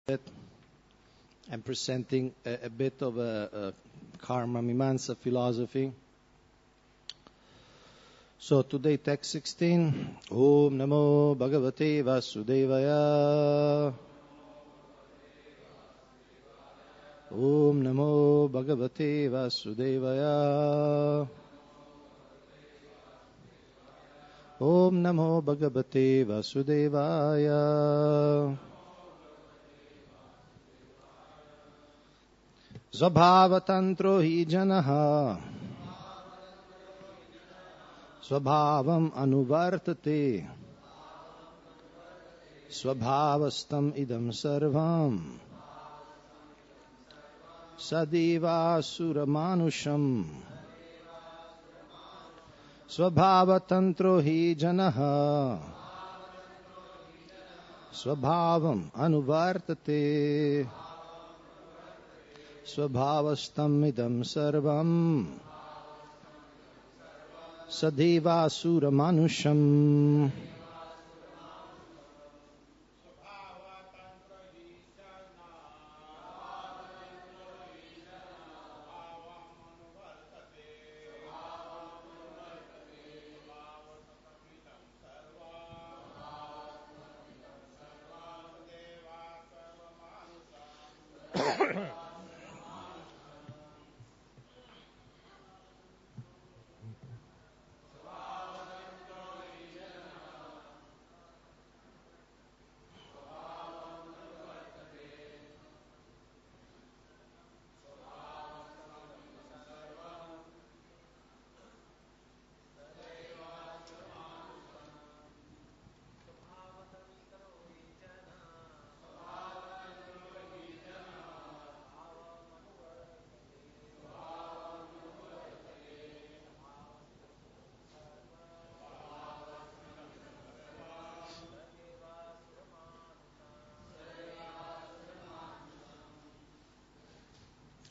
I'm presenting a bit of a karma mimamsa philosophy. So today, text 16. Om Namo Bhagavate Vasudevaya. Om Namo Bhagavate Vasudevaya. Om Namo Bhagavate Vasudevaya. Svabhavatantro hi janaha Svabhavam anuvartate Svabhavastam idam sarvam Sadeva suramanusham Svabhavatantro hi janaha Svabhavam anuvartate Svabhavastam idam sarvam Sadeva suramanusham.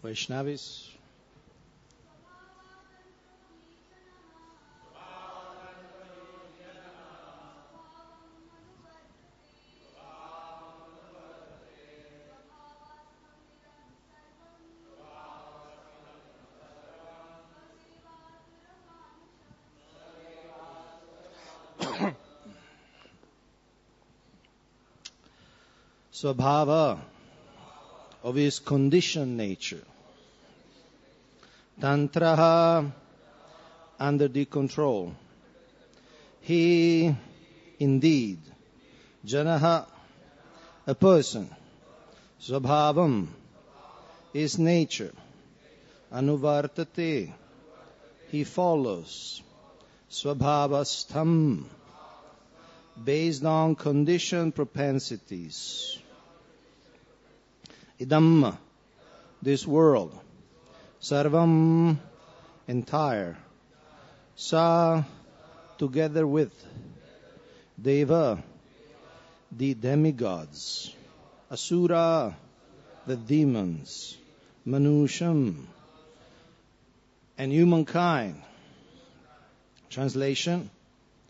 Vaishnavis. Svabhava of his conditioned nature. Tantraha, under the control. He, indeed. Janaha, a person. Svabhavam, his nature. Anuvartate, he follows. Svabhavastham, based on conditioned propensities. Idam, this world. Sarvam, entire. Sa, together with. Deva, the demigods. Asura, the demons. Manusham, and humankind. Translation.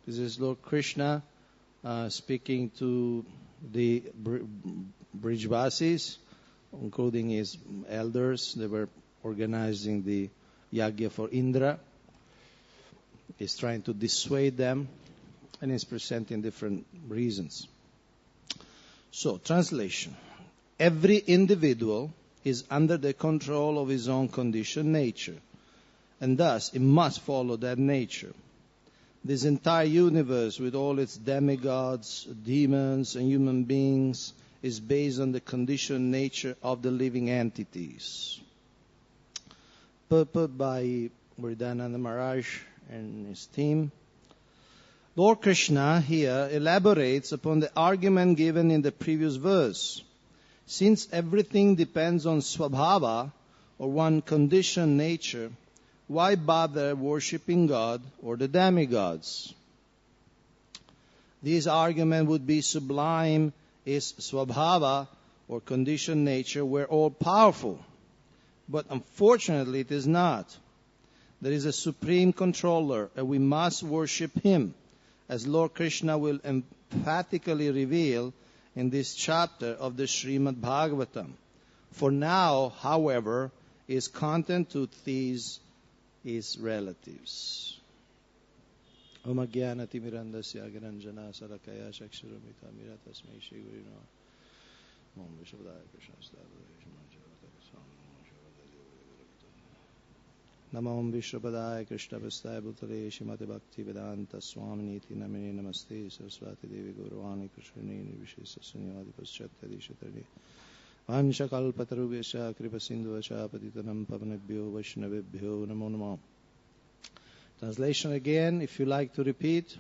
This is Lord Krishna speaking to the Brijvasis, including his elders. They were organizing the yagya for Indra. He's trying to dissuade them, and he's presenting different reasons. So, translation. Every individual is under the control of his own conditioned nature, and thus he must follow that nature. This entire universe, with all its demigods, demons, and human beings, is based on the conditioned nature of the living entities. Put by Vrindavananda Maharaj and his team. Lord Krishna here elaborates upon the argument given in the previous verse. Since everything depends on Svabhava, or one conditioned nature, why bother worshipping God or the demigods? This argument would be sublime if Svabhava, or conditioned nature, were all-powerful. But unfortunately it is not. There is a supreme controller, and we must worship him, as Lord Krishna will emphatically reveal in this chapter of the Srimad Bhagavatam. For now, however, his content to these his relatives. Om Agyanati Mirandasya Garanjana Sarakaya Shakshuramita Miratasmai Shri Gurino Om Vishwadaya Krishna Namam Vishwapadaya Krishna Vastaya Bhutale Shrimati Bhaktivedanta Swami Namini Namaste Saraswati Devi Gauravani Krishnani Vishesa Sunyavadi Paschatya Dishatarni Vanchakalpatarubhyascha Kripasindhuvascha Patitanam Pavanebhyo Vaishnavebhyo Namo Namo. Translation again, if you like to repeat.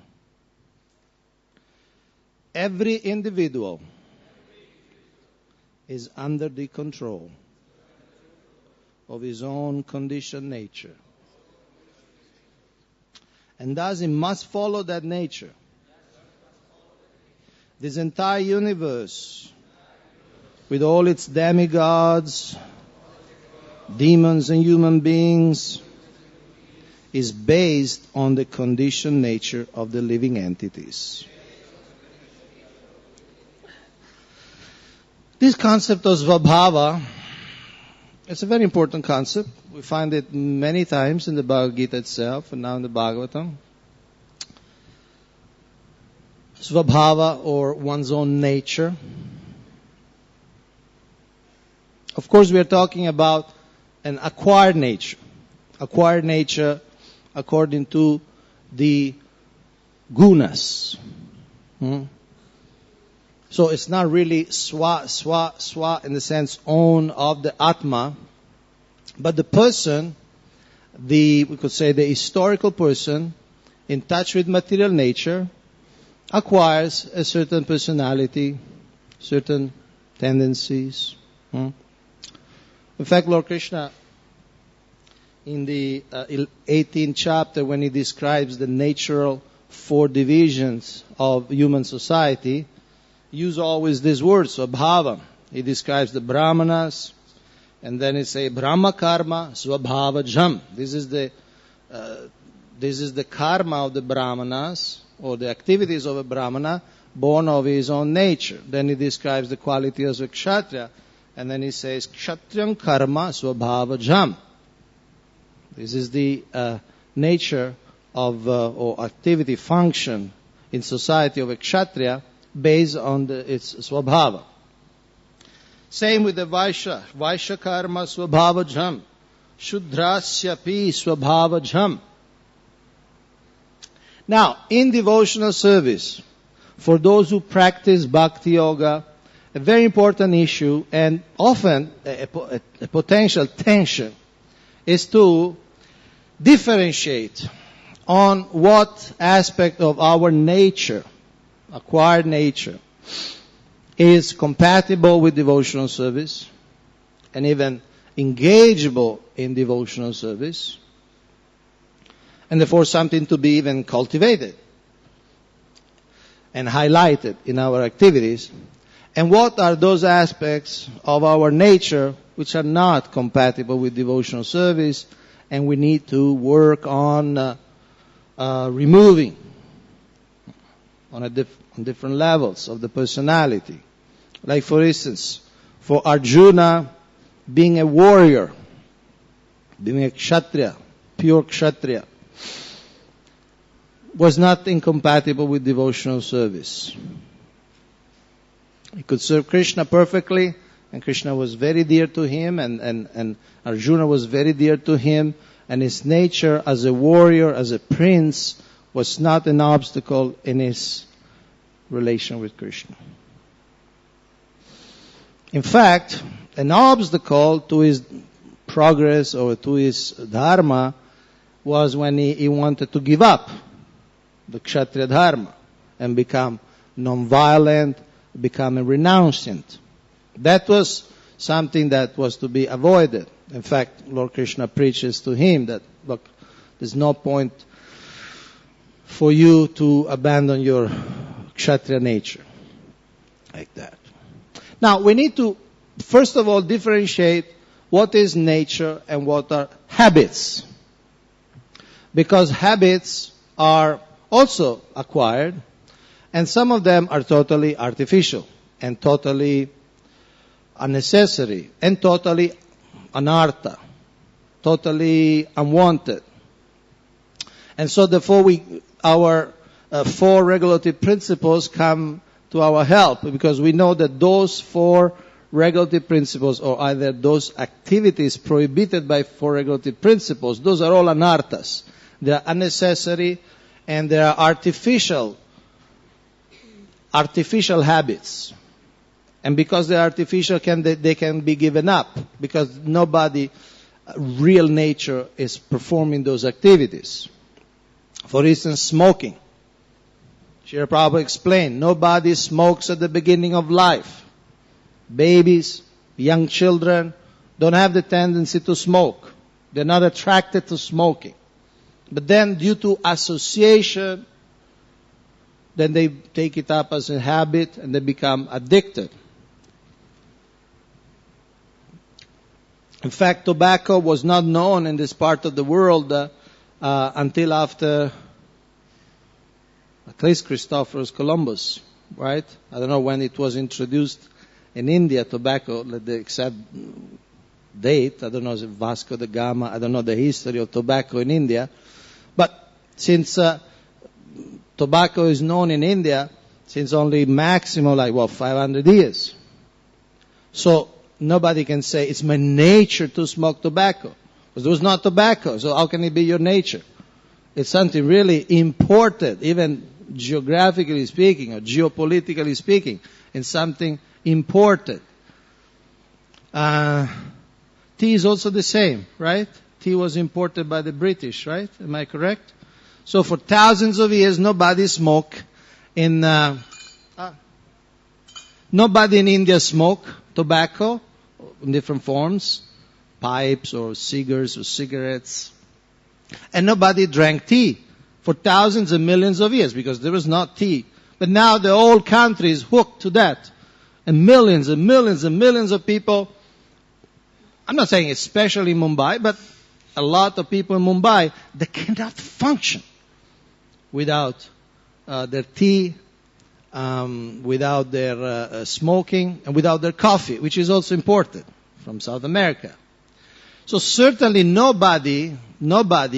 Every individual is under the control of his own conditioned nature. And thus he must follow that nature. This entire universe, with all its demigods, demons and human beings, is based on the conditioned nature of the living entities. This concept of svabhava, it's a very important concept. We find it many times in the Bhagavad Gita itself and now in the Bhagavatam. Svabhava, or one's own nature. Of course, we are talking about an acquired nature. Acquired nature according to the gunas. So it's not really swa in the sense own of the Atma, but the person, we could say the historical person, in touch with material nature, acquires a certain personality, certain tendencies. In fact, Lord Krishna, in the 18th chapter, when he describes the natural four divisions of human society, use always these words, svabhava. He describes the brahmanas, and then he say brahma karma svabhavajam. This is the karma of the brahmanas, or the activities of a brahmana, born of his own nature. Then he describes the qualities of a kshatriya, and then he says kshatriyam karma svabhavajam. This is the nature of or activity function in society of a kshatriya based on its svabhava. Same with the Vaishya. Vaishya karma svabhavajam. Shudrasyapi svabhavajam. Now, in devotional service, for those who practice bhakti-yoga, a very important issue and often a potential tension is to differentiate on what aspect of our nature, acquired nature, is compatible with devotional service and even engageable in devotional service, and therefore something to be even cultivated and highlighted in our activities. And what are those aspects of our nature which are not compatible with devotional service, and we need to work on removing on different levels of the personality. Like for instance, for Arjuna, being a warrior, being a kshatriya, pure kshatriya, was not incompatible with devotional service. He could serve Krishna perfectly, and Krishna was very dear to him, and Arjuna was very dear to him, and his nature as a warrior, as a prince, was not an obstacle in his relation with Krishna. In fact, an obstacle to his progress or to his dharma was when he wanted to give up the kshatriya dharma and become non-violent, become a renunciant. That was something that was to be avoided. In fact, Lord Krishna preaches to him that, look, there's no point for you to abandon your kshatriya nature like that. Now, we need to, first of all, differentiate what is nature and what are habits. Because habits are also acquired, and some of them are totally artificial. and totally unnecessary, and totally anartha, totally unwanted. And so therefore our 4 regulative principles come to our help, because we know that those 4 regulative principles, or either those activities prohibited by 4 regulative principles, those are all anarthas. They are unnecessary and they are artificial habits. And because they are artificial, they can be given up, because nobody, real nature, is performing those activities. For instance, smoking. Srila Prabhupada explained, nobody smokes at the beginning of life. Babies, young children don't have the tendency to smoke. They're not attracted to smoking. But then due to association, then they take it up as a habit and they become addicted. In fact, tobacco was not known in this part of the world until after at least Christopher Columbus, right? I don't know when it was introduced in India, tobacco, the exact date. I don't know, is it Vasco da Gama? I don't know the history of tobacco in India. But since tobacco is known in India since only maximum 500 years. So nobody can say it's my nature to smoke tobacco. Because there was not tobacco, so how can it be your nature? It's something really imported, even geographically speaking or geopolitically speaking, it's something imported. Tea is also the same, right? Tea was imported by the British, right? Am I correct? So for thousands of years, nobody smoked nobody in India smoked tobacco in different forms, pipes or cigars or cigarettes. And nobody drank tea for thousands and millions of years because there was not tea. But now the whole country is hooked to that. And millions and millions and millions of people, I'm not saying especially in Mumbai, but a lot of people in Mumbai, they cannot function without their tea, without their smoking, and without their coffee, which is also imported from South America. So certainly nobody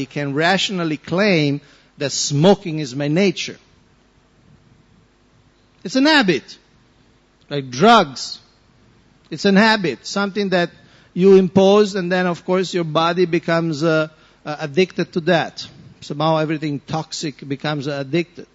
can rationally claim that smoking is my nature. It's an habit. Like drugs. It's an habit. Something that you impose, and then of course your body becomes addicted to that. Somehow everything toxic becomes addicted.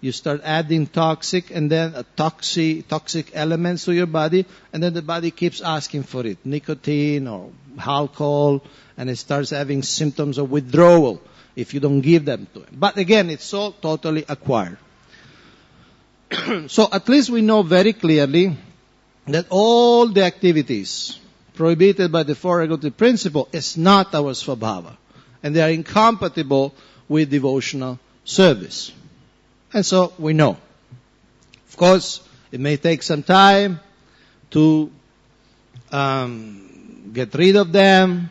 You start adding toxic and then toxic elements to your body, and then the body keeps asking for it. Nicotine or alcohol, and it starts having symptoms of withdrawal if you don't give them to it. But again, it's all totally acquired. So at least we know very clearly that all the activities prohibited by the 4 regulative principle is not our svabhava. And they are incompatible with devotional service. And so we know. Of course, it may take some time to get rid of them.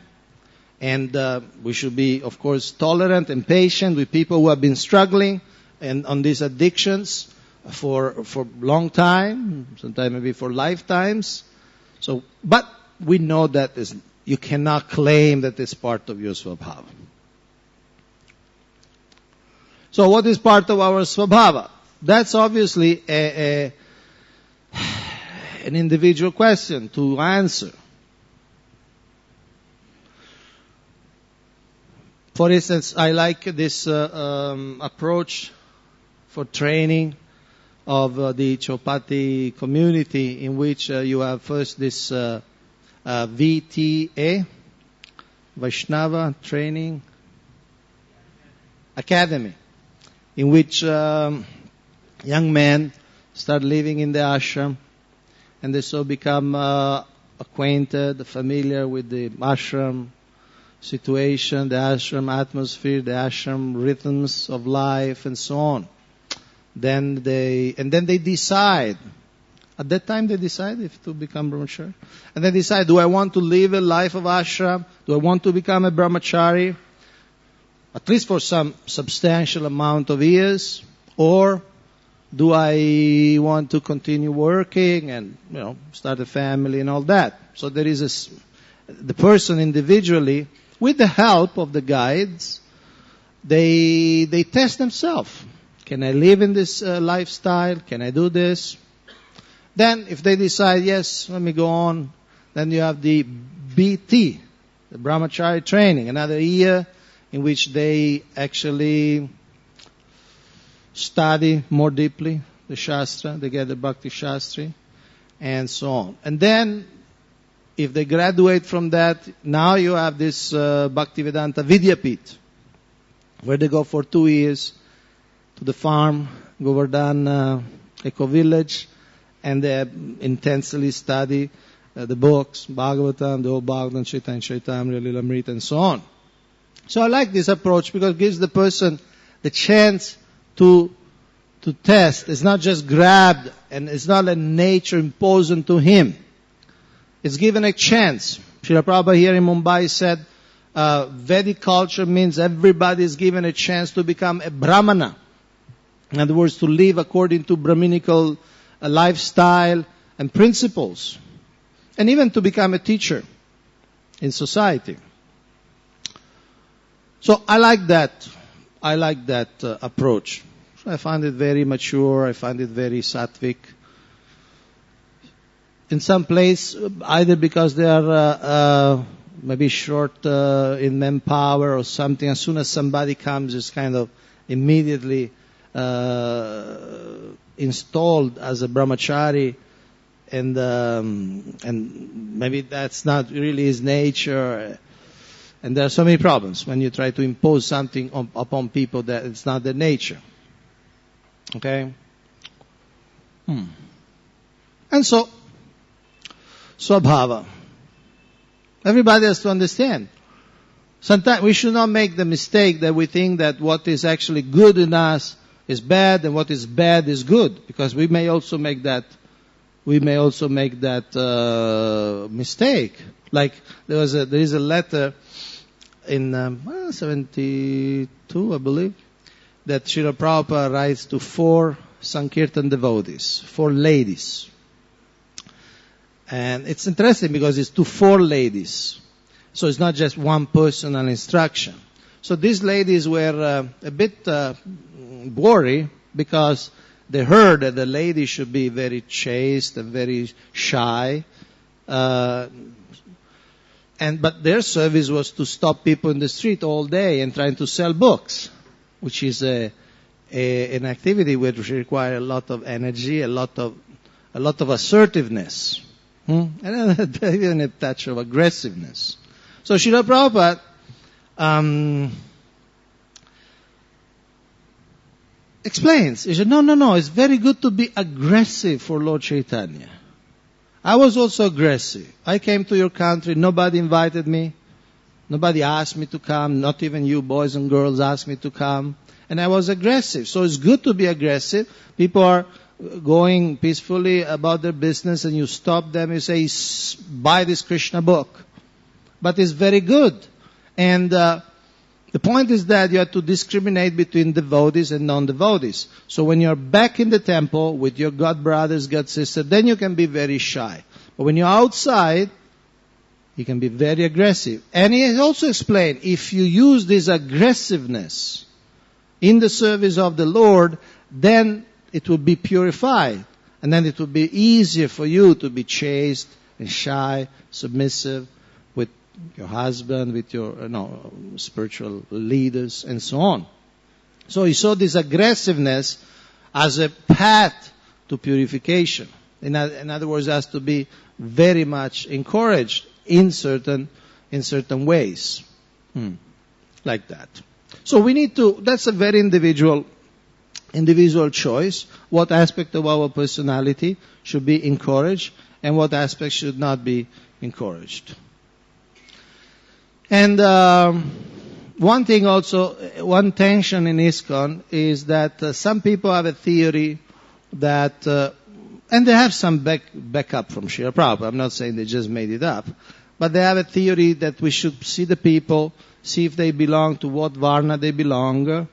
And we should be, of course, tolerant and patient with people who have been struggling and on these addictions for long time, sometimes maybe for lifetimes. So, but we know that you cannot claim that it's part of your svabhava. So what is part of our svabhava? That's obviously an individual question to answer. For instance, I like this approach for training of the Chowpatty community, in which you have first this VTA, Vaishnava Training Academy, in which young men start living in the ashram, and they so become acquainted, familiar with the ashram situation, the ashram atmosphere, the ashram rhythms of life, and so on. Then they decide. At that time they decide if to become brahmachari. And they decide, do I want to live a life of ashram? Do I want to become a brahmachari? At least for some substantial amount of years. Or Do I want to continue working and, start a family and all that? So there is the person individually, with the help of the guides, they test themselves. Can I live in this lifestyle? Can I do this? Then if they decide, yes, let me go on, then you have the BT, the Brahmachari training, another year in which they actually study more deeply the Shastra, they get the Bhakti Shastri, and so on. And then, if they graduate from that, now you have this Bhaktivedanta Vidyapit, where they go for 2 years to the farm, Govardhan eco-village, and they intensely study the books, Bhagavatam, the whole Bhagavatam, Chaitanya Charitamrita, Lilamrita, and so on. So I like this approach because it gives the person the chance to test. It's not just grabbed, and it's not a nature imposed onto him. It's given a chance. Srila Prabhupada here in Mumbai said, Vedic culture means everybody is given a chance to become a Brahmana. In other words, to live according to Brahminical lifestyle and principles. And even to become a teacher in society. So I like that. I like that approach. So I find it very mature. I find it very sattvic. In some place, either because they are maybe short in manpower or something, as soon as somebody comes, it's kind of immediately installed as a brahmachari, and maybe that's not really his nature. And there are so many problems when you try to impose something upon people that it's not their nature. Okay? And so, Swabhava. Everybody has to understand. Sometimes we should not make the mistake that we think that what is actually good in us is bad and what is bad is good, because we may also make that mistake. Like there is a letter in 72, I believe, that Srila Prabhupada writes to 4 Sankirtan devotees, 4 ladies. And it's interesting because it's to 4 ladies. So it's not just one personal instruction. So these ladies were a bit worried because they heard that the lady should be very chaste and very shy. But their service was to stop people in the street all day and trying to sell books, which is an activity which requires a lot of energy, a lot of assertiveness, and even a touch of aggressiveness. So Srila Prabhupada explains. He said, no, it's very good to be aggressive for Lord Chaitanya. I was also aggressive. I came to your country, nobody invited me, nobody asked me to come, not even you boys and girls asked me to come, and I was aggressive. So it's good to be aggressive. People are going peacefully about their business and you stop them, you say, buy this Krishna book. But it's very good. And the point is that you have to discriminate between devotees and non-devotees. So when you're back in the temple with your god brothers, god sisters, then you can be very shy. But when you're outside, you can be very aggressive. And he has also explained, if you use this aggressiveness in the service of the Lord, then it will be purified. And then it will be easier for you to be chaste and shy, submissive, with your husband, with your spiritual leaders, and so on. So he saw this aggressiveness as a path to purification. In other words, has to be very much encouraged in certain ways, like that. So we need to. That's a very individual choice. What aspect of our personality should be encouraged, and what aspect should not be encouraged. And one thing also, one tension in ISKCON is that some people have a theory that, and they have some backup from Srila Prabhupada. I'm not saying they just made it up, but they have a theory that we should see the people, see if they belong to what Varna they belong,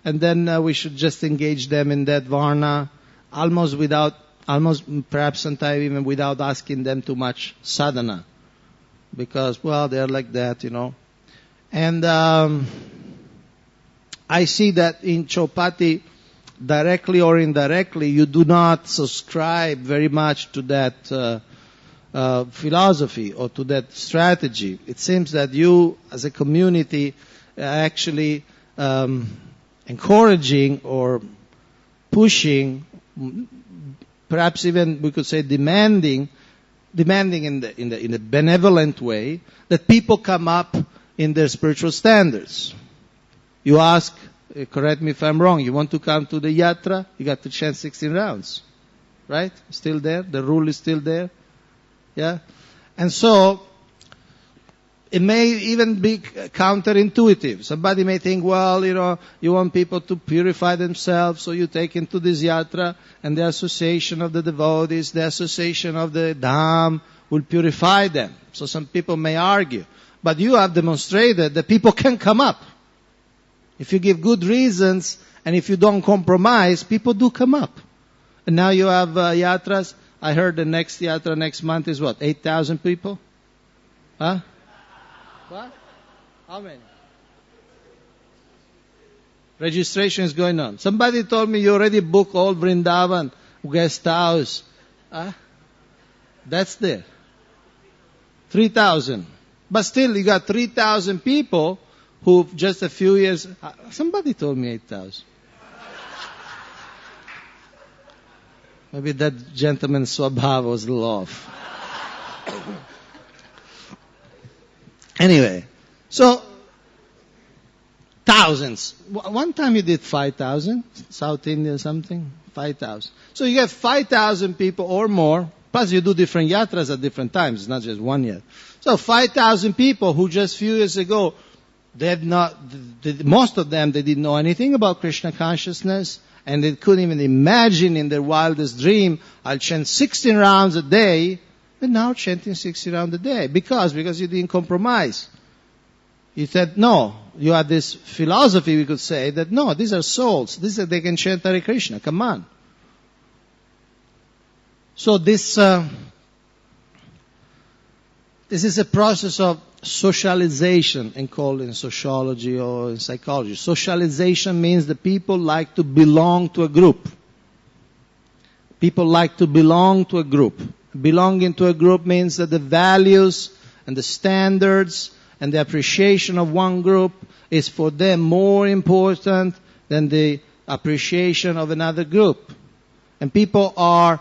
and then we should just engage them in that Varna, almost perhaps sometimes even without asking them too much sadhana. Because, well, they're like that, And I see that in Chowpatty, directly or indirectly, you do not subscribe very much to that philosophy or to that strategy. It seems that you, as a community, are actually encouraging or pushing, perhaps even we could say demanding in a benevolent way, that people come up in their spiritual standards. You ask, correct me if I'm wrong, you want to come to the yatra, you got to chant 16 rounds. Right? Still there? The rule is still there? Yeah? And so, it may even be counterintuitive. Somebody may think, well, you want people to purify themselves, so you take into this yatra, and the association of the devotees, the association of the dham will purify them. So some people may argue. But you have demonstrated that people can come up. If you give good reasons, and if you don't compromise, people do come up. And now you have yatras. I heard the next yatra next month is what? 8,000 people? Huh? What? How many? Registration is going on. Somebody told me you already booked all Vrindavan guest house. Huh? That's there. 3,000. But still, you got 3,000 people who just a few years... Somebody told me 8,000. Maybe that gentleman's swabhava was a little off. Anyway, so thousands. One time you did 5,000, South India something, 5,000. So you have 5,000 people or more, plus you do different yatras at different times, it's not just one yet. So 5,000 people who just few years ago, most of them, they didn't know anything about Krishna consciousness, and they couldn't even imagine in their wildest dream, I'll chant 16 rounds a day, but now chanting 60 rounds a day. Because you didn't compromise. You said, no. You have this philosophy, we could say, that no, these are souls. They can chant Hare Krishna. Come on. So this is a process of socialization, and called in sociology or in psychology. Socialization means that people like to belong to a group. People like to belong to a group. Belonging to a group means that the values and the standards and the appreciation of one group is for them more important than the appreciation of another group. And people are,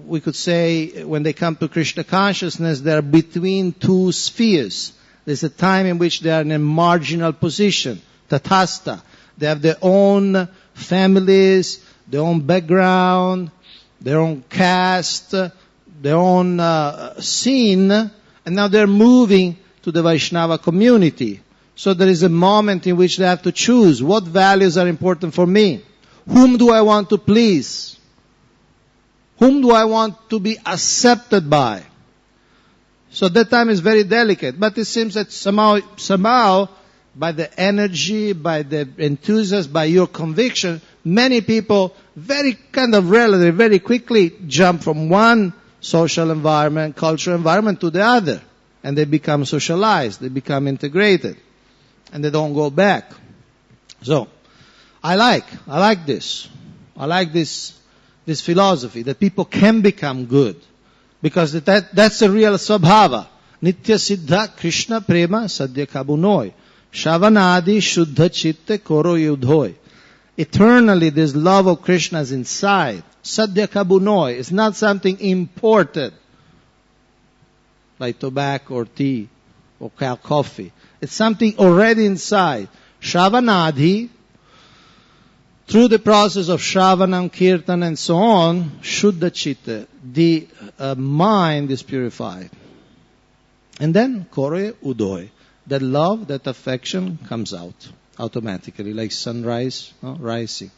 we could say, when they come to Krishna consciousness, they are between two spheres. There's a time in which they are in a marginal position, tatasta. They have their own families, their own background, their own caste, their own scene, and now they're moving to the Vaishnava community. So there is a moment in which they have to choose what values are important for me. Whom do I want to please? Whom do I want to be accepted by? So that time is very delicate. But it seems that somehow, by the energy, by the enthusiasm, by your conviction, many people very quickly jump from one social environment, cultural environment to the other. And they become socialized, they become integrated. And they don't go back. So, I like this. I like this philosophy that people can become good. Because that's a real svabhava. Nitya siddha Krishna prema sadhya kabunoi. Shavanadi shuddha chitte koro yudhoi. Eternally, this love of Krishna is inside. Sadhya kabunoi is not something imported, like tobacco or tea or coffee. It's something already inside. Shravanadhi, through the process of Shravanam, Kirtan and so on, Shuddha Chitta, the mind is purified. And then Kore Udoy, that love, that affection comes out automatically, like sunrise, rising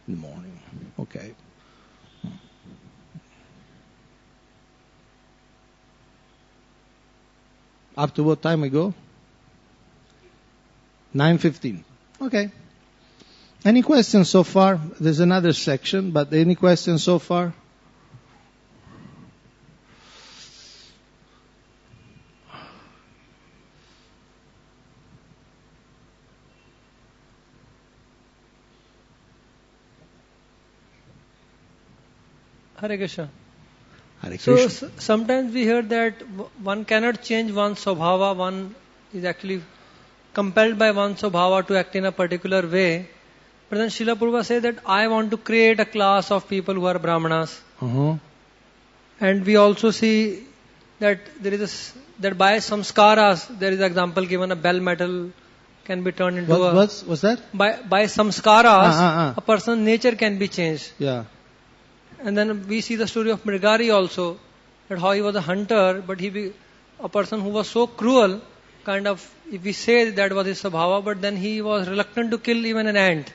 in the morning. Okay. Up to what time we go? 9:15. Okay. Any questions so far? There's another section, but any questions so far? Hare Krishna. Hare Krishna. So sometimes we hear that one cannot change one's svabhava, one is actually compelled by one's svabhava to act in a particular way. But then Srila Prabhupada says that I want to create a class of people who are Brahmanas. And we also see that there is that by samskaras, there is an example given, a bell metal can be turned into what's that? By samskaras, a person's nature can be changed. Yeah. And then we see the story of Mrigari also, that how he was a hunter, but a person who was so cruel, kind of, if we say that was his svabhava, but then he was reluctant to kill even an ant.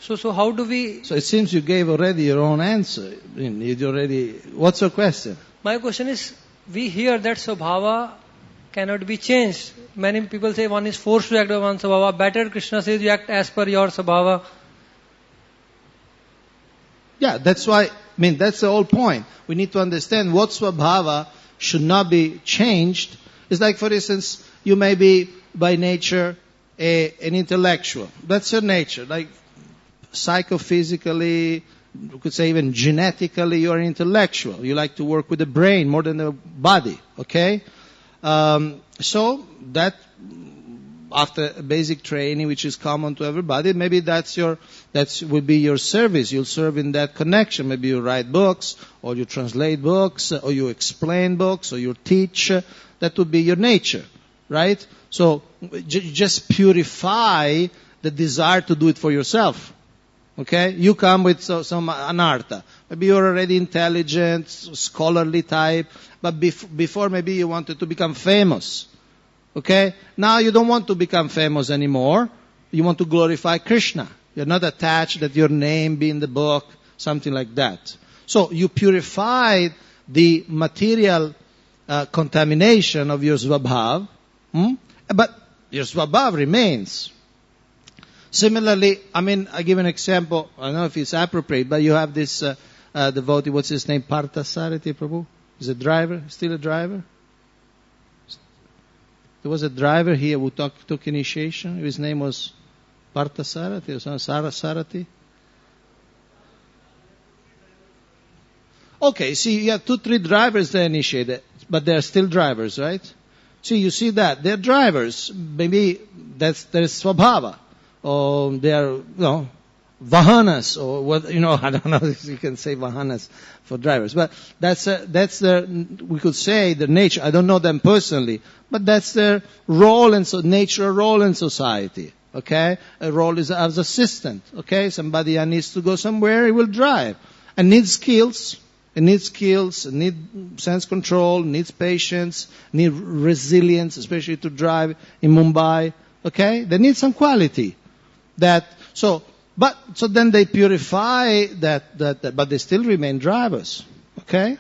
So how do we... So it seems you gave already your own answer. What's your question? My question is, we hear that svabhava cannot be changed. Many people say one is forced to act by one svabhava. Better, Krishna says, you act as per your svabhava. Yeah, that's why, that's the whole point. We need to understand what svabhava should not be changed. It's like, for instance, you may be by nature an intellectual. That's your nature. Like psychophysically, you could say even genetically, you're an intellectual. You like to work with the brain more than the body. Okay? So that after basic training, which is common to everybody, maybe that will be your service. You'll serve in that connection. Maybe you write books, or you translate books, or you explain books, or you teach. That would be your nature, right? So just purify the desire to do it for yourself. Okay? You come with some anartha. Maybe you're already intelligent, scholarly type, but before maybe you wanted to become famous. Okay? Now you don't want to become famous anymore. You want to glorify Krishna. You're not attached that your name be in the book, something like that. So you purified the material contamination of your svabhav, but your svabhav remains. Similarly, I give an example. I don't know if it's appropriate, but you have this devotee, what's his name? Parthasarathi Prabhu? Is a driver? Still a driver? There was a driver here who took initiation. His name was Parthasarathi or Sarasarathi. Okay, see, you have 2-3 drivers that initiated, but they're still drivers, right? See, you see that. They're drivers. Maybe that's their svabhava. Or they're, vahanas, or what, I don't know if you can say vahanas for drivers. But that's their, we could say, their nature. I don't know them personally, but that's their role in natural role in society. Okay? A role is as assistant. Okay? Somebody needs to go somewhere, he will drive. And needs skills. It needs skills, it needs sense control, needs patience, needs resilience, especially to drive in Mumbai. Okay? They need some quality. So then they purify that, but they still remain drivers. Okay?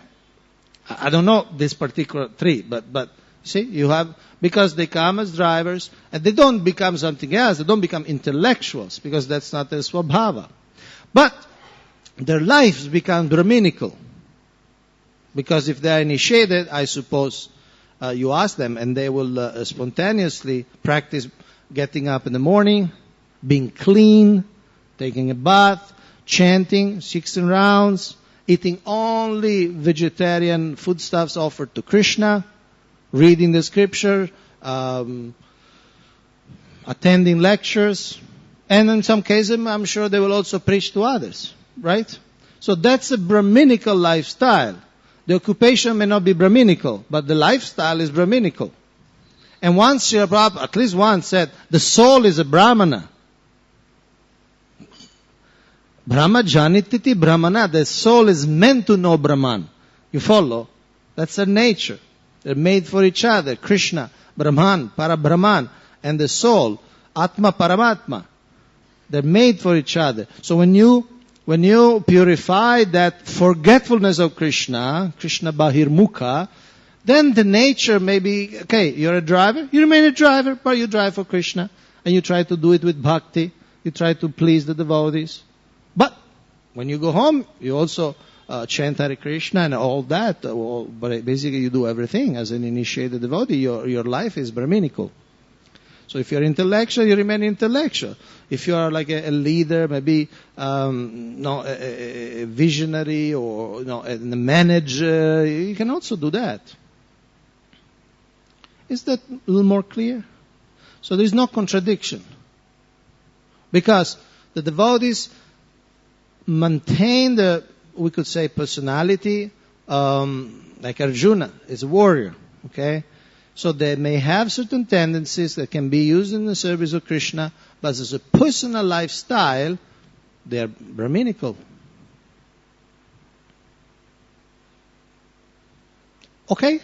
I don't know this particular 3, but see, you have, because they come as drivers, and they don't become something else, they don't become intellectuals, because that's not their svabhava. But their lives become Brahminical. Because if they are initiated, I suppose you ask them, and they will spontaneously practice getting up in the morning, being clean, taking a bath, chanting 16 rounds, eating only vegetarian foodstuffs offered to Krishna, reading the scripture, attending lectures, and in some cases, I'm sure they will also preach to others, right? So that's a Brahminical lifestyle. The occupation may not be Brahminical, but the lifestyle is Brahminical. And once Srila Prabhupada, at least once, said, the soul is a Brahmana. Brahma janititi Brahmana. The soul is meant to know Brahman. You follow? That's their nature. They're made for each other. Krishna, Brahman, Parabrahman, and the soul, Atma, Paramatma. They're made for each other. So when you purify that forgetfulness of Krishna, Krishna Bahirmukha, then the nature may be, okay, you're a driver, you remain a driver, but you drive for Krishna, and you try to do it with bhakti, You try to please the devotees. But when you go home, you also chant Hare Krishna and all that. But basically you do everything. As an initiated devotee, your life is Brahminical. So if you're intellectual, you remain intellectual. If you are like a leader, maybe a visionary or a manager, you can also do that. Is that a little more clear? So there is no contradiction. Because the devotees maintain the, we could say, personality, like Arjuna is a warrior, okay? So they may have certain tendencies that can be used in the service of Krishna, but as a personal lifestyle, they are Brahminical. Okay?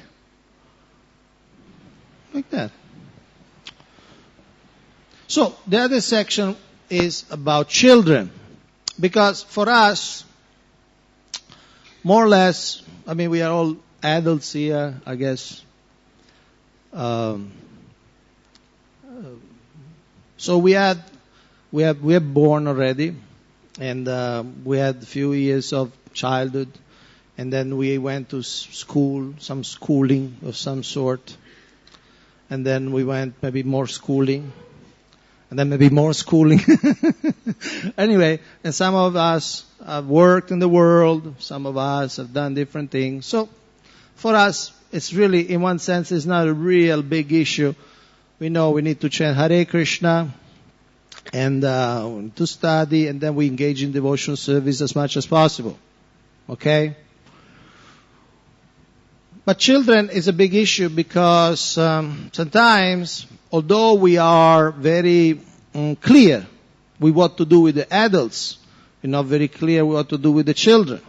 Like that. So, the other section is about children. Because for us, more or less, I mean, we are all adults here, I guess. So we are born already, and we had a few years of childhood, and then we went to school, some schooling of some sort, and then we went maybe more schooling, and then maybe more schooling. Anyway, and some of us have worked in the world, some of us have done different things. So for us, it's really, in one sense, it's not a real big issue. We know we need to chant Hare Krishna and to study, and then we engage in devotional service as much as possible. Okay? But children is a big issue because sometimes, although we are very clear with what to do with the adults, we're not very clear what to do with the children.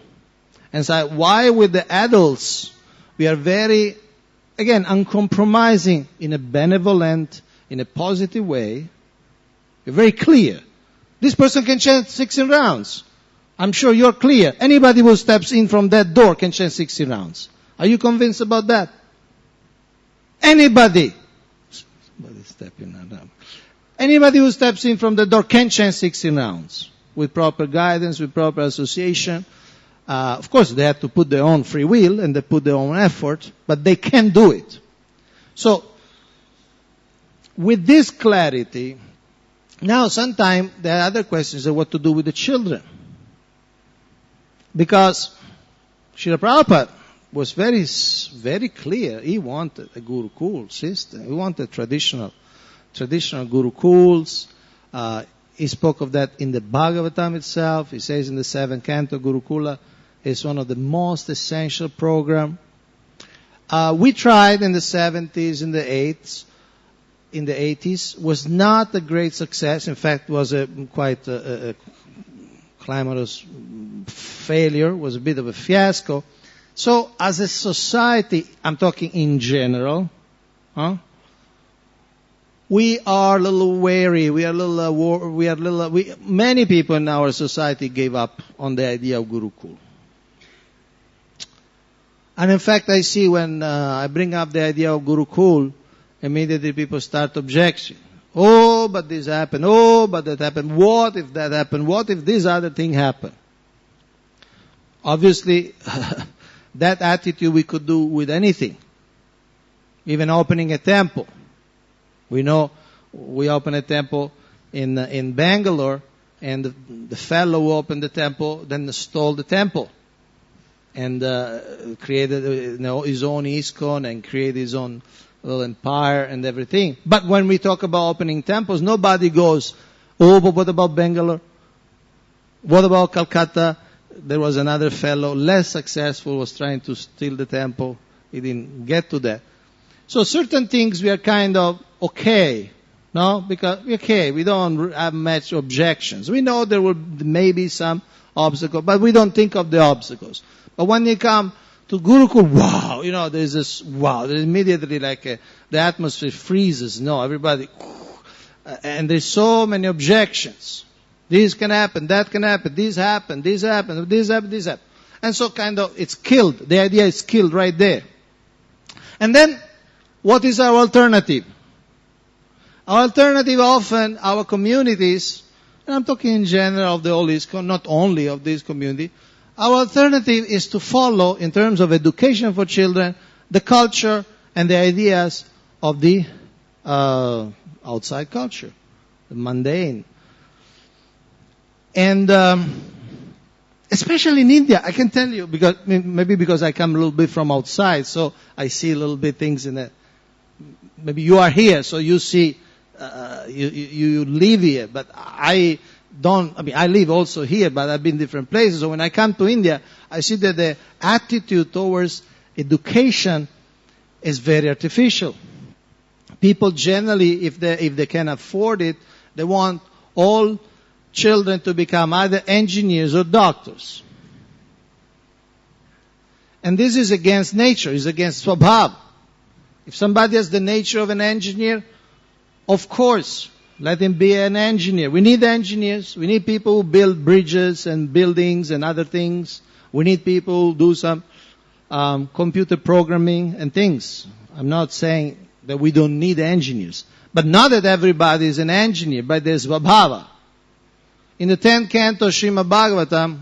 And so why with the adults we are very, again, uncompromising in a benevolent, in a positive way. We're very clear. This person can chant 16 rounds. I'm sure you're clear. Anybody who steps in from that door can chant 16 rounds. Are you convinced about that? Anybody. Somebody step in now. Anybody who steps in from the door can chant 16 rounds. With proper guidance, with proper association. Of course, they have to put their own free will and they put their own effort, but they can do it. So, with this clarity, now sometimes there are other questions of what to do with the children. Because Srila Prabhupada was very, very clear. He wanted a Gurukul system. He wanted traditional Gurukuls. He spoke of that in the Bhagavatam itself. He says in the 7th canto, Gurukula is one of the most essential program. We tried in the 70s, in the 80s, was not a great success. In fact, was quite a clamorous failure, was a bit of a fiasco. So, as a society, I'm talking in general, we are a little wary. Many people in our society gave up on the idea of Gurukul. And in fact, I see when I bring up the idea of Gurukul, immediately people start objecting. Oh, but this happened. Oh, but that happened. What if that happened? What if this other thing happened? Obviously, that attitude we could do with anything. Even opening a temple. We know we opened a temple in Bangalore, and the fellow who opened the temple then stole the temple. And created his own ISKCON and created his own little empire and everything. But when we talk about opening temples, nobody goes, oh, but what about Bangalore? What about Calcutta? There was another fellow, less successful, was trying to steal the temple. He didn't get to that. So certain things we are kind of okay. No? Because, okay, we don't have much objections. We know there will maybe some obstacles, but we don't think of the obstacles. But when you come to Gurukul, wow, there's this, wow, there's immediately the atmosphere freezes. No, everybody, and there's so many objections. This can happen, that can happen, this happened, this happened, this happened, this happened. And so it's killed. The idea is killed right there. And then, what is our alternative? Our alternative often, our communities, and I'm talking in general of the whole ISKCON, not only of this community, our alternative is to follow, in terms of education for children, the culture and the ideas of the outside culture, the mundane. And especially in India, I can tell you, because maybe because I come a little bit from outside, so I see a little bit things in it. Maybe you are here, so you see, you live here, but I don't, I live also here, but I've been different places. So when I come to India, I see that the attitude towards education is very artificial. People generally, if they can afford it, they want all children to become either engineers or doctors. And this is against nature, it's against swabhav. If somebody has the nature of an engineer, of course, let him be an engineer. We need engineers. We need people who build bridges and buildings and other things. We need people who do some computer programming and things. I'm not saying that we don't need engineers. But not that everybody is an engineer, but there's svabhava. In the 10th canto of Srimad Bhagavatam,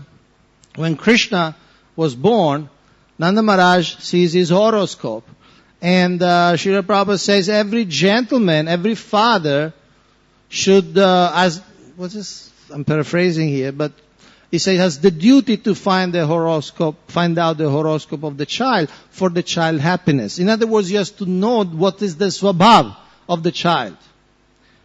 when Krishna was born, Nanda Maharaj sees his horoscope. And Srila Prabhupada says every gentleman, every father should, I'm paraphrasing here, but he says has the duty to find out the horoscope of the child for the child happiness. In other words, he has to know what is the swabhav of the child.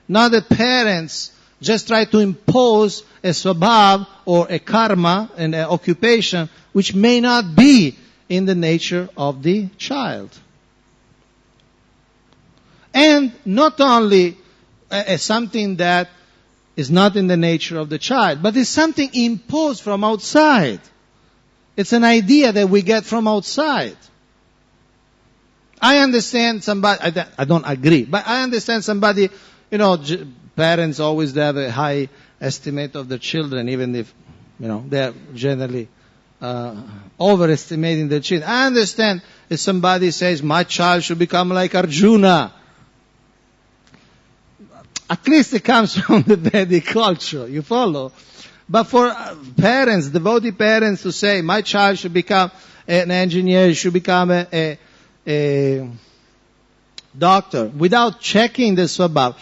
Not that parents just try to impose a swabhav or a karma and an occupation which may not be in the nature of the child. And not only something that is not in the nature of the child, but it's something imposed from outside. It's an idea that we get from outside. I understand somebody, I don't agree, but I understand somebody, parents always have a high estimate of their children, even if, they're generally overestimating their children. I understand if somebody says, my child should become like Arjuna. At least it comes from the Vedic culture, you follow? But for parents, devotee parents to say, my child should become an engineer, should become a doctor, without checking the swabhav,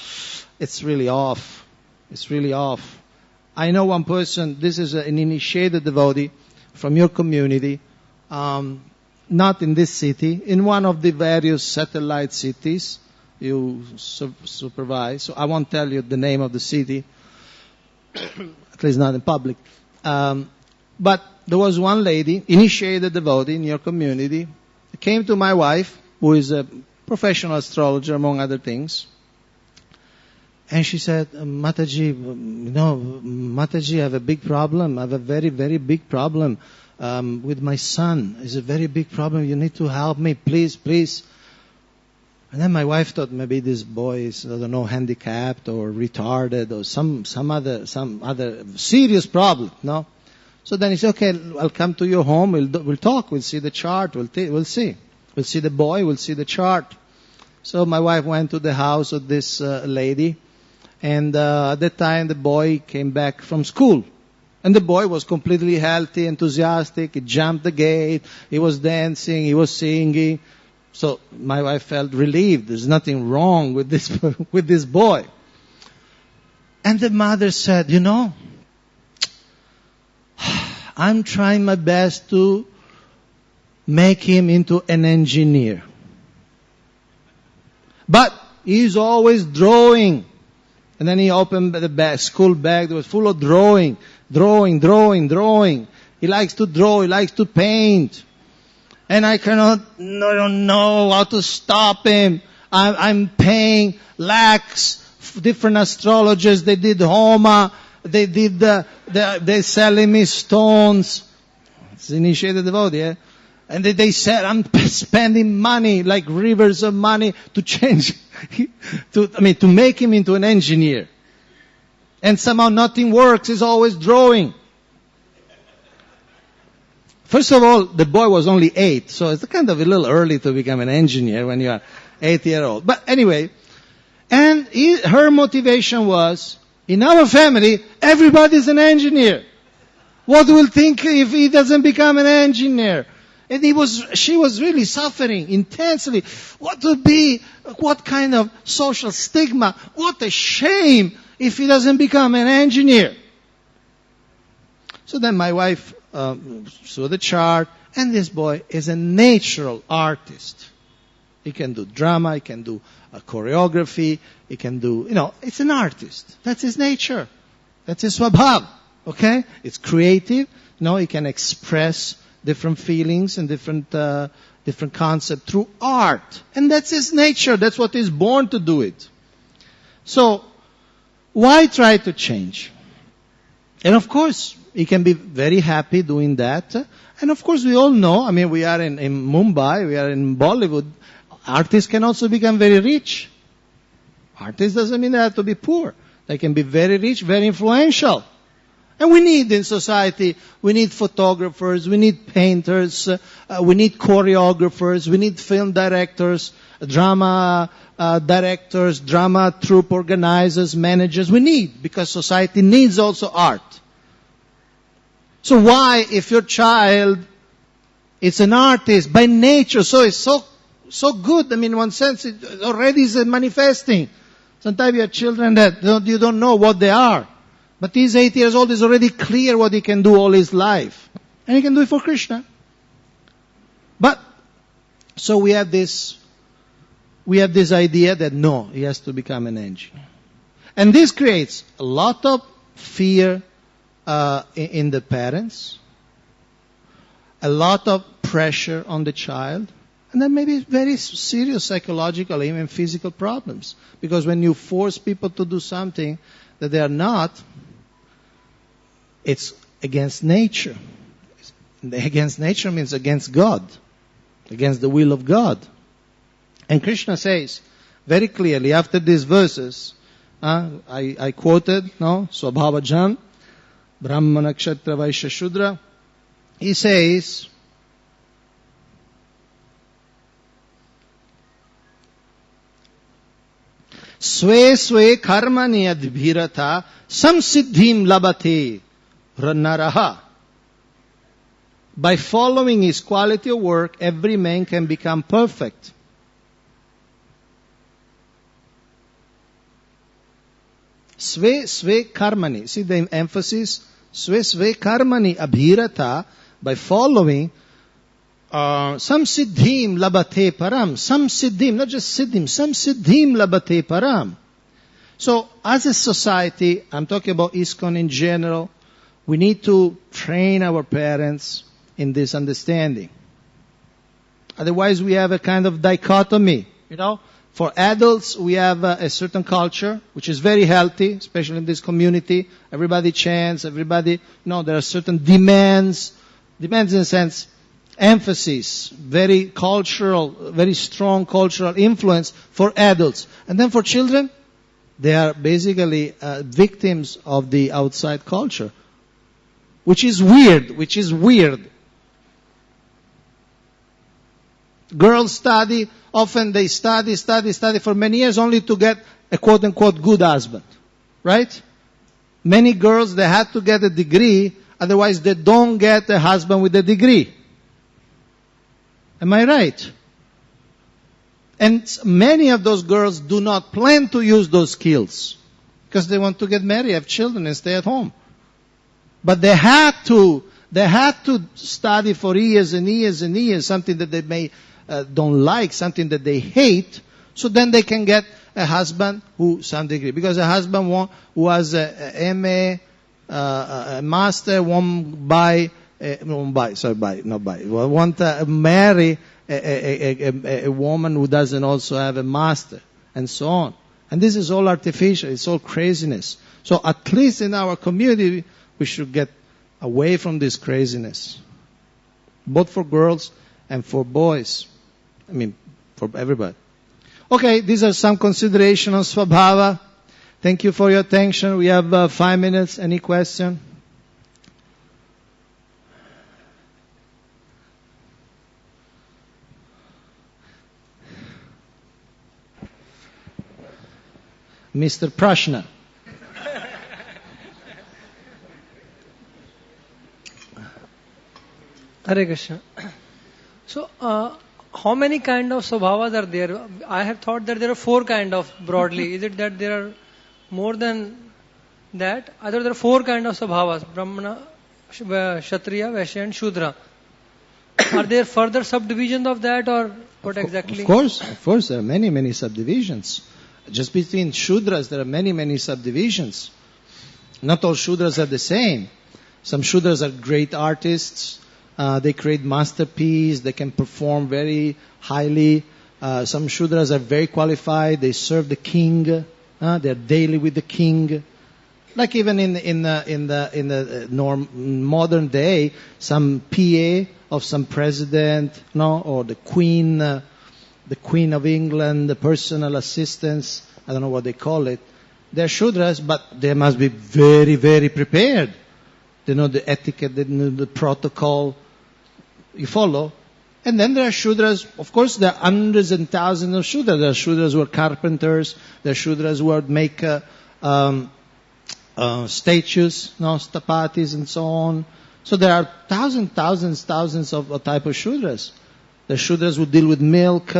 it's really off. It's really off. I know one person, this is an initiated devotee from your community, not in this city, in one of the various satellite cities you supervise. So I won't tell you the name of the city, at least not in public. But there was one lady, initiated devotee in your community, came to my wife, who is a professional astrologer among other things. And she said, Mataji, Mataji, I have a big problem. I have a very, very big problem with my son. It's a very big problem. You need to help me, please, please. And then my wife thought maybe this boy is, handicapped or retarded or some other serious problem, no? So then he said, okay, I'll come to your home. We'll talk. We'll see the chart. We'll see. We'll see the boy. We'll see the chart. So my wife went to the house of this lady. And at that time, the boy came back from school. And the boy was completely healthy, enthusiastic. He jumped the gate. He was dancing. He was singing. So my wife felt relieved. There's nothing wrong with this boy. And the mother said, I'm trying my best to make him into an engineer. But he's always drawing. And then he opened the school bag that was full of drawing. He likes to draw. He likes to paint. And I don't know how to stop him. I'm paying lakhs, different astrologers. They did Homa. They're selling me stones. It's initiated devotee, yeah? And they said, I'm spending money, like rivers of money, to change, to make him into an engineer. And somehow nothing works. He's always drawing. First of all, the boy was only 8, so it's kind of a little early to become an engineer when you are 8-year-old. But anyway, and her motivation was, In our family, everybody's an engineer. What will think if he doesn't become an engineer? And she was really suffering intensely. What kind of social stigma? What a shame if he doesn't become an engineer. So then my wife saw the chart, and this boy is a natural artist. He can do drama, he can do choreography, he can do, it's an artist. That's his nature. That's his swabhav. Okay? It's creative. He can express different feelings and different concepts through art. And that's his nature. That's what he's born to do it. So, why try to change? And of course, he can be very happy doing that. And of course, we all know, we are in Mumbai, we are in Bollywood. Artists can also become very rich. Artists doesn't mean they have to be poor. They can be very rich, very influential. And we need in society, we need photographers, we need painters, we need choreographers, we need film directors, drama directors, drama troupe organizers, managers. We need, because society needs also art. So why, if your child is an artist by nature, so it's so good, in one sense, it already is manifesting. Sometimes you have children that you don't know what they are. But he's 8 years old, is already clear what he can do all his life. And he can do it for Krishna. But, so we have this idea that no, he has to become an angel. And this creates a lot of fear in the parents, a lot of pressure on the child, and then maybe very serious psychological, even physical problems. Because when you force people to do something that they are not, it's against nature. Against nature means against God, against the will of God. And Krishna says very clearly after these verses, I quoted, Swabhavajan, Brahma Nakshatra Vaishya Shudra. He says, Swe swe karmani adbhirata samsiddhim labate naraha. By following his quality of work, every man can become perfect. Sve sve karmani. See the emphasis? Sve sve karmani abhirata. By following samsiddhim labate param. Samsiddhim, not just siddhim. Samsiddhim labate param. So, as a society, I'm talking about ISKCON in general, we need to train our parents in this understanding. Otherwise, we have a kind of dichotomy. For adults, we have a certain culture, which is very healthy, especially in this community. Everybody chants, there are certain demands in a sense, emphasis, very cultural, very strong cultural influence for adults. And then for children, they are basically victims of the outside culture, which is weird. Girls study, often they study for many years only to get a quote-unquote good husband. Right? Many girls, they have to get a degree, otherwise they don't get a husband with a degree. Am I right? And many of those girls do not plan to use those skills because they want to get married, have children, and stay at home. But they had to study for years and years and years, something that they may don't like, something that they hate, so then they can get a husband who some degree. Because a husband who has a MA, a master, won't marry a woman who doesn't also have a master, and so on. And this is all artificial, it's all craziness. So at least in our community, we should get away from this craziness. Both for girls and for boys. For everybody. Okay, these are some considerations on Swabhava. Thank you for your attention. We have 5 minutes. Any question? Mr. Prashna. Hare Krishna. So, how many kind of swabhavas are there? I have thought that there are 4 kind of broadly. Is it that there are more than that? Either there are 4 kind of swabhavas: Brahmana, Kshatriya, Vaishya, and Shudra. Are there further subdivisions of that, or what exactly? Of course, there are many subdivisions. Just between Shudras, there are many subdivisions. Not all Shudras are the same. Some Shudras are great artists. They create masterpieces. They can perform very highly. Some Shudras are very qualified. They serve the king. They are daily with the king. Like even in the modern day, some PA of some president, or the Queen of England, the personal assistants. I don't know what they call it. They're Shudras, but they must be very prepared. They know the etiquette, they know the protocol. You follow? And then there are Shudras. Of course, there are hundreds and thousands of Shudras. There are Shudras who are carpenters. There are Shudras who make statues, stapatis and so on. So there are thousands of type of Shudras. There are Shudras who deal with milk,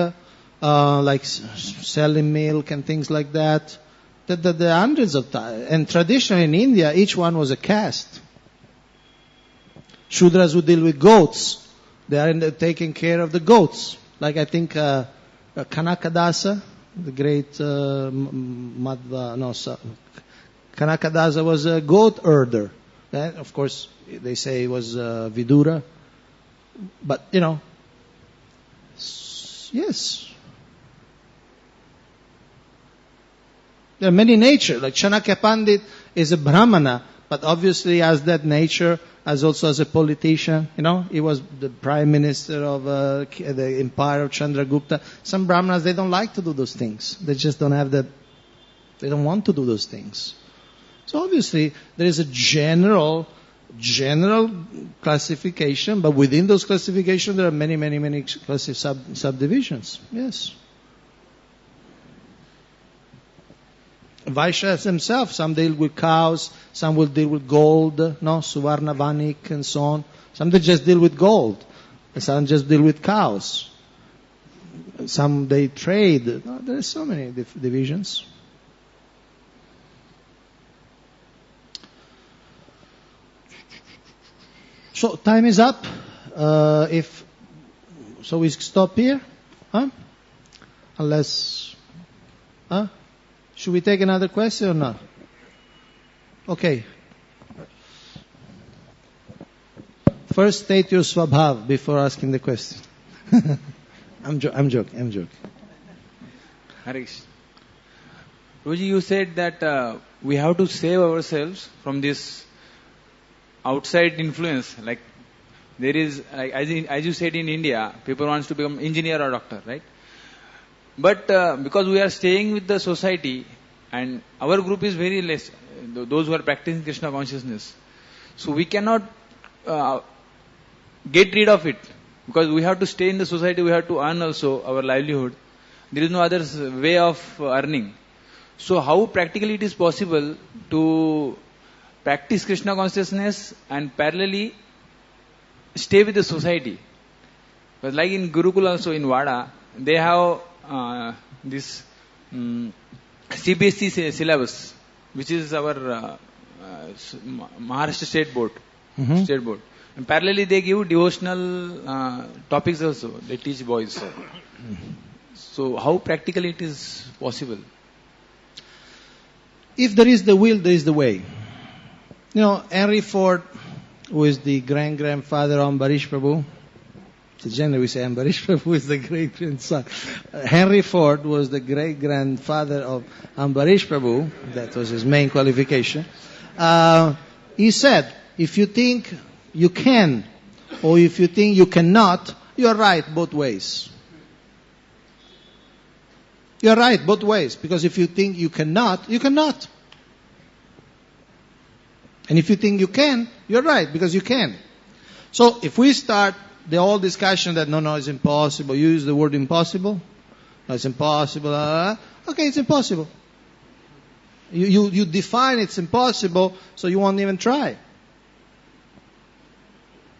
like selling milk and things like that. There are hundreds of types. And traditionally in India, each one was a caste. Shudras who deal with goats. They are taking care of the goats. Like I think Kanakadasa, the great Kanakadasa was a goat herder. And of course, they say it was Vidura. But, yes. There are many natures. Like Chanakya Pandit is a Brahmana, but obviously has that nature also as a politician. He was the prime minister of the empire of Chandragupta. Some Brahmanas, they don't like to do those things. They just don't have that. They don't want to do those things. So obviously, there is a general classification, but within those classifications, there are many subdivisions. Yes. Vaishyas themselves, some deal with cows, some will deal with gold, Suvarna Vanik and so on. Some they just deal with gold, and some just deal with cows. Some they trade. There are so many divisions. So time is up. So we stop here, Unless, should we take another question or not? Okay. First, state your swabhav before asking the question. I'm joking. Harish, Prabhuji, you said that we have to save ourselves from this outside influence. Like there is, as you said in India, people wants to become engineer or doctor, right? But because we are staying with the society, and our group is very less, those who are practicing Krishna consciousness, so we cannot get rid of it, because we have to stay in the society, we have to earn also our livelihood. There is no other way of earning. So how practically it is possible to practice Krishna consciousness and parallelly stay with the society? But like in Gurukul also in Vada, they have this CBSE syllabus, which is our Maharashtra State Board. Mm-hmm. State Board. And parallelly they give devotional topics also. They teach boys. So how practically it is possible? If there is the will, there is the way. Henry Ford, who is the grandfather of Ambarish Prabhu, so generally we say Ambarish Prabhu is the great-grandson. Henry Ford was the great-grandfather of Ambarish Prabhu. That was his main qualification. He said, if you think you can, or if you think you cannot, you are right both ways. You are right both ways. Because if you think you cannot, you cannot. And if you think you can, you're right, because you can. So if we start the whole discussion that no, it's impossible. You use the word impossible. No, it's impossible. Okay, it's impossible. You define it's impossible, so you won't even try.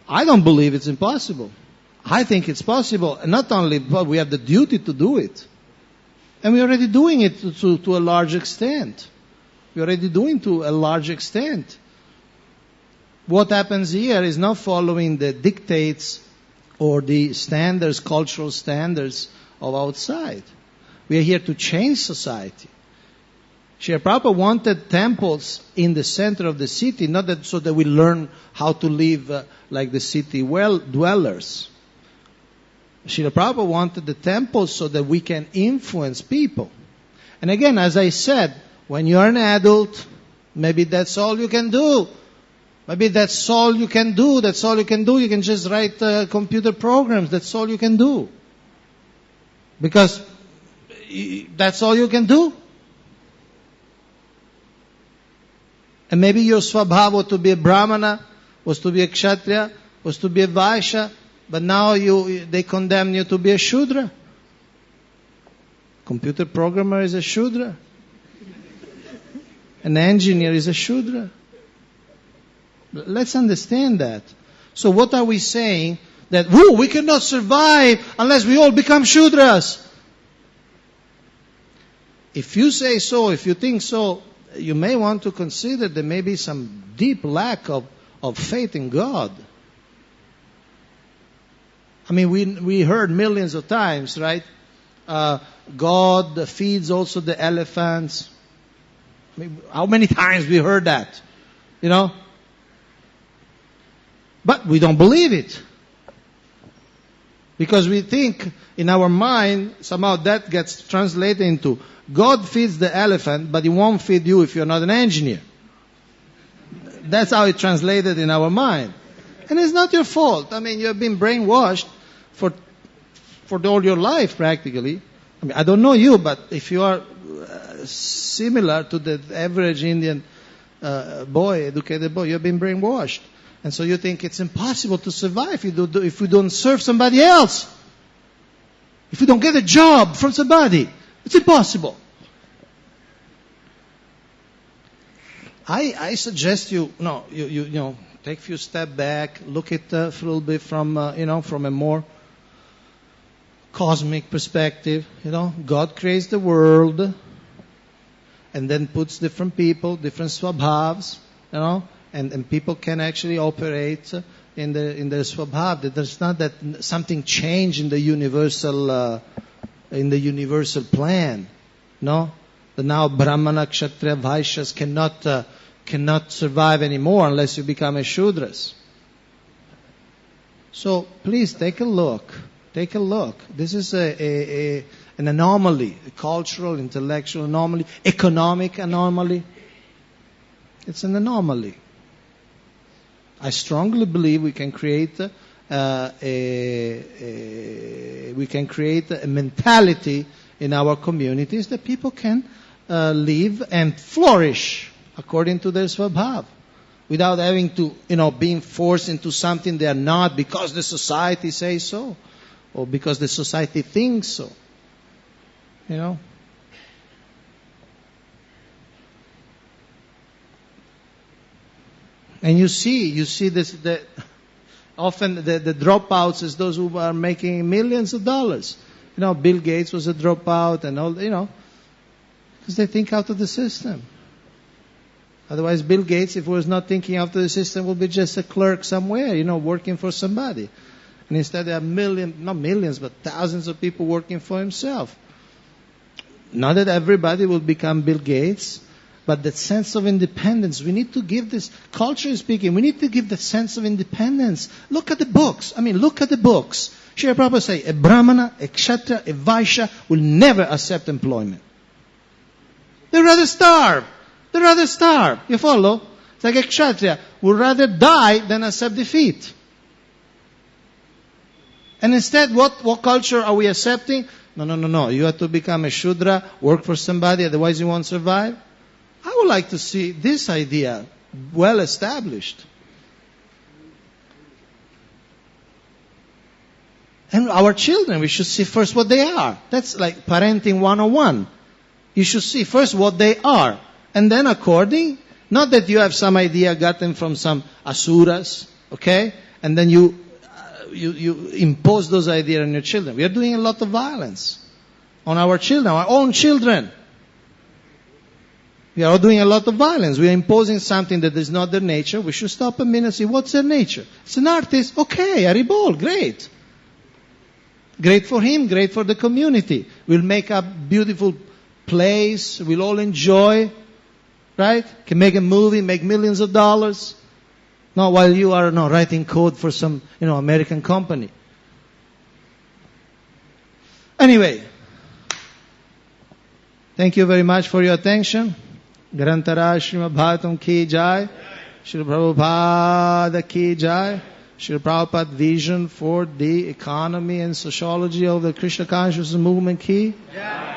I don't believe it's impossible. I think it's possible. And not only, but we have the duty to do it. And we're already doing it to a large extent. We're already doing to a large extent. What happens here is not following the dictates or the standards, cultural standards of outside. We are here to change society. Srila Prabhupada wanted temples in the center of the city, not that so that we learn how to live like the city dwellers. Srila Prabhupada wanted the temples so that we can influence people. And again, as I said, when you're an adult, maybe that's all you can do. Maybe that's all you can do. That's all you can do. You can just write computer programs. That's all you can do. Because that's all you can do. And maybe your swabhava was to be a brahmana, was to be a kshatriya, was to be a vaishya, but now they condemn you to be a shudra. Computer programmer is a shudra. An engineer is a shudra. Let's understand that. So what are we saying? That, we cannot survive unless we all become shudras. If you say so, if you think so, you may want to consider there may be some deep lack of faith in God. I mean, we heard millions of times, right? God feeds also the elephants. I mean, how many times we heard that? You know? But we don't believe it. Because we think in our mind, somehow that gets translated into God feeds the elephant, but He won't feed you if you're not an engineer. That's how it's translated in our mind. And it's not your fault. I mean, you have been brainwashed for all your life, practically. I mean, I don't know you, but if you are similar to the average Indian educated boy, you have been brainwashed. And so you think it's impossible to survive if you don't serve somebody else. If you don't get a job from somebody. It's impossible. I suggest you take a few steps back, look at a little bit from a more cosmic perspective. God creates the world, and then puts different people, different swabhavs, and people can actually operate in their swabhav. There's not that something changed in the universal plan. No? That now Brahmana, Kshatriya, Vaishyas cannot survive anymore unless you become a Shudras. So please take a look. Take a look. This is an anomaly, a cultural, intellectual anomaly, economic anomaly. It's an anomaly. I strongly believe we can create a mentality in our communities that people can live and flourish according to their swabhav, without having to, being forced into something they are not because the society says so, or because the society thinks so. And you see this, often the dropouts is those who are making millions of dollars. Bill Gates was a dropout and all, because they think out of the system. Otherwise, Bill Gates, if he was not thinking out of the system, would be just a clerk somewhere, working for somebody. And instead there are not millions, but thousands of people working for himself. Not that everybody will become Bill Gates, but that sense of independence, we need to give this, culturally speaking, we need to give the sense of independence. Look at the books. Look at the books. Srila Prabhupada say, a Brahmana, a Kshatriya, a Vaishya will never accept employment. They'd rather starve. You follow? It's like a Kshatriya would rather die than accept defeat. And instead, what culture are we accepting? No. You have to become a Shudra, work for somebody, otherwise you won't survive. I would like to see this idea well established. And our children, we should see first what they are. That's like parenting 101. You should see first what they are. And then according, not that you have some idea gotten from some asuras, okay? and then you impose those ideas on your children. We are doing a lot of violence on our children, our own children. We are doing a lot of violence. We are imposing something that is not their nature. We should stop a minute and see, what's their nature? It's an artist. Okay, Haribol, great. Great for him, great for the community. We'll make a beautiful place. We'll all enjoy. Right? Can make a movie, make millions of dollars. Not while you are writing code for some American company. Anyway, thank you very much for your attention. Grantara Srimad Bhagavatam ki jai. Srila Prabhupada ki jai. Srila Prabhupada vision for the economy and sociology of the Krishna Consciousness movement ki jai.